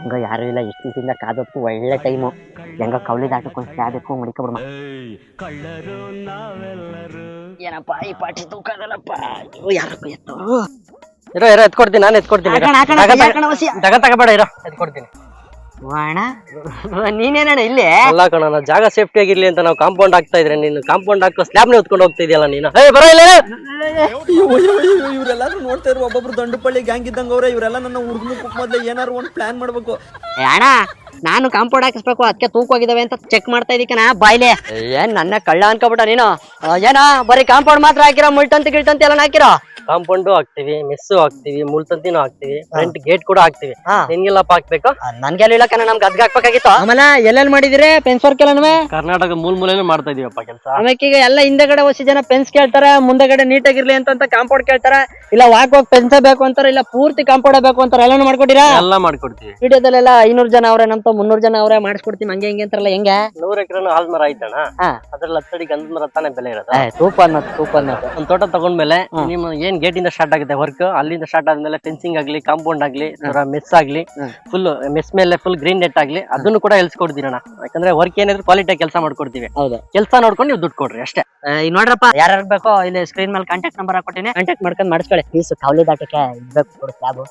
ಹೆಂಗ ಯಾರು ಇಲ್ಲ ಇಷ್ಟು ದಿವಸದಿಂದ ಕಾದೋದಕ್ಕೂ ಒಳ್ಳೆ ಟೈಮು. ಹೆಂಗ ಕವಲಿ ದಾಟಕ್ಕೊಂದು ಸ್ಲಾಬೇಕು ಮಡಿಕೊಬಿಡಮ್ಮ. ಏನಪ್ಪ ಈ ಪಾಟಿ ತೂಕದಲ್ಲಪ್ಪ. ಯಾರಪ್ಪ ಎತ್ತವರು? ಇರೋ ಎತ್ಕೊಡ್ತೀನಿ, ನಾನು ಎತ್ಕೊಡ್ತೀನಿ. ಜಾಗ ತಗೋಬೇಡ, ಇರೋ ಎತ್ಕೊಡ್ತೀನಿ. ಅಣ್ಣ ನೀನೇನಣ್ಣ ಇಲ್ಲಿ? ಅಲ್ಲ ಕಣ, ಜಾಗ ಸೇಫ್ಟಿ ಆಗಿರ್ಲಿ ಅಂತ ನಾವು ಕಾಂಪೌಂಡ್ ಹಾಕ್ತಾ ಇದ್ರೆ ನೀನು ಕಾಂಪೌಂಡ್ ಹಾಕೋ ಸ್ಲ್ಯಾಬ್ನ ಹೊತ್ಕೊಂಡು ಹೋಗ್ತಾ ಇದೆಯಲ್ಲ ನೀನು. ಬರ ಇಲ್ಲ. ಇವರೆಲ್ಲಾರು ನೋಡ್ತಾ ಇರೋ ಒಬ್ಬೊಬ್ರು ದಂಡುಪಳ್ಳಿ ಗ್ಯಾಂಗ್ ಇದ್ದಂಗ ಅವ್ರೆ. ಇವರೆಲ್ಲ ನನ್ನ ಹುಡುಗನ ಮೊದ್ಲು ಏನಾರು ಒಂದು ಪ್ಲಾನ್ ಮಾಡ್ಬೇಕು. ಅಣ್ಣ ನಾನು ಕಾಂಪೌಂಡ್ ಹಾಕಿಸ್ಬೇಕು, ಅದಕ್ಕೆ ತೂಕೋಗಿದಾವೆ ಅಂತ ಚೆಕ್ ಮಾಡ್ತಾ ಇದೀಕನ ಬಾಯ್ಲೆ. ಏನ್ ನನ್ನ ಕಳ್ಳ ಅನ್ಕೋಬಿಟ್ಟ ನೀನು? ಏನ ಬರೀ ಕಾಂಪೌಂಡ್ ಮಾತ್ರ ಹಾಕಿರೋ, ಮುಳ್ತಂತಿ ಗಿಳ್ತಂತಿ ಎಲ್ಲ ಹಾಕಿರೋ? ಕಾಂಪೌಂಡು ಹಾಕ್ತಿವಿ, ಮೆಸ್ಸು ಹಾಕ್ತಿವಿ, ಮುಳ್ತಂತಿನೂ ಹಾಕ್ತಿವಿ, ಫ್ರಂಟ್ ಗೇಟ್ ಕೂಡ ಹಾಕ್ತಿವಿ. ನಿನ್ಗೆಲ್ಲಪ್ಪ ಹಾಕ್ಬೇಕು? ನನ್ಗೆಲ್ಲ ಇಲ್ಲಕನ, ನಮ್ಗೆ ಅದ್ಗ ಹಾಕ್ಬೇಕಾಗಿತ್ತು. ಆಮೇಲೆ ಎಲ್ಲೆಲ್ಲಿ ಮಾಡಿದಿರಿ ಪೆನ್ಸ್ ವರ್ಕ್ ಎಲ್ಲ? ಕರ್ನಾಟಕ ಮೂಲೆನೂ ಮಾಡ್ತಾ ಇದೀವಪ್ಪ ಕೆಲಸ. ಆಮೇಲೆ ಈಗ ಎಲ್ಲ ಹಿಂದೆಗಡೆ ಹೊಸ ಜನ ಪೆನ್ಸ್ ಕೇಳ್ತಾರ, ಮುಂದೆಗಡೆ ನೀಟಾಗಿರ್ಲಿ ಅಂತ ಕಾಂಪೌಂಡ್ ಕೇಳ್ತಾರ. ಇಲ್ಲ ವಾಕ್ ಪೆನ್ಸೇ ಬೇಕು ಅಂತಾರ, ಇಲ್ಲ ಪೂರ್ತಿ ಕಾಂಪೌಂಡ್ ಬೇಕು ಅಂತಾರ. ಎಲ್ಲಾನು ಮಾಡ್ಕೊಟ್ಟಿರಾ? ಎಲ್ಲ ಮಾಡ್ಕೊಡ್ತೀವಿ. ವಿಡಿಯೋದಲ್ಲೆಲ್ಲ 500 ಜನ ಅವ್ರೆ, ನಮ್ತ 300 ಜನ ಅವ್ರೆ, ಮಾಡಿಸ್ಕೊಡ್ತೀವಿ ಹಂಗೆ ಹಿಂಗೆ ಅಂತಾರಲ್ಲ. ಹೆಂಗೆ 100 ಎಕರೆನು ಆಲ್ಮರ ಆಯ್ತಣ್ಣ. ಅದ್ರಲ್ಲಿ 10 ಅಡಿ ಗಂಧದ ಮರ ತಾನೇ ಬೆಲೆ ಇರೋದು. Super super. ಒಂದ್ ತೋಟ ತಗೊಂಡ್ಮೇಲೆ ನಿಮ್ಮ ಏನ್ ಗೇಟ್ ಇಂದ ಸ್ಟಾರ್ಟ್ ಆಗುತ್ತೆ ವರ್ಕ್, ಅಲ್ಲಿಂದ ಸ್ಟಾರ್ಟ್ ಆದ್ಮೇಲೆ ಫೆನ್ಸಿಂಗ್ ಆಗ್ಲಿ, ಕಾಂಪೌಂಡ್ ಆಗ್ಲಿ, ಮೆಸ್ ಆಗ್ಲಿ, ಫುಲ್ ಮೆಸ್ ಮೇಲೆ ಫುಲ್ ಗ್ರೀನ್ ನೆಟ್ ಆಗ್ಲಿ, ಅದನ್ನು ಕೂಡ ಎಲ್ಸ್ಕೊಡ್ತೀರಣ್ಣ. ಯಾಕಂದ್ರೆ ವರ್ಕ್ ಏನಿದ್ರು ಕ್ವಾಲಿಟಿ ಕೆಲಸ ಮಾಡ್ಕೊಡ್ತೀವಿ. ಹೌದು, ಕೆಲಸ ನೋಡ್ಕೊಂಡು ನೀವು ದುಡ್ಡು ಕೊಡ್ರಿ ಅಷ್ಟೇ. ಈಗ ನೋಡ್ರಪ್ಪ, ಯಾರ್ಯಾರು ಬೇಕೋ ಇಲ್ಲಿ ಸ್ಕ್ರೀನ್ ಮೇಲೆ ಕಾಂಟ್ಯಾಕ್ಟ್ ನಂಬರ್ ಹಾಕೊಟ್ಟಿನಿ, ಕಾಂಟ್ಯಾಕ್ಟ್ ಮಾಡ್ಕೊಂಡು ಮಾಡಿಸ್ಕೊಳ್ಳಿ. ಪೀಸ್ ಕವಲಿ ದಾಟಕ್ಕೆ ಇದ್ಬೇಕು ಕೊಡು ಸ್ಲ್ಯಾಬು.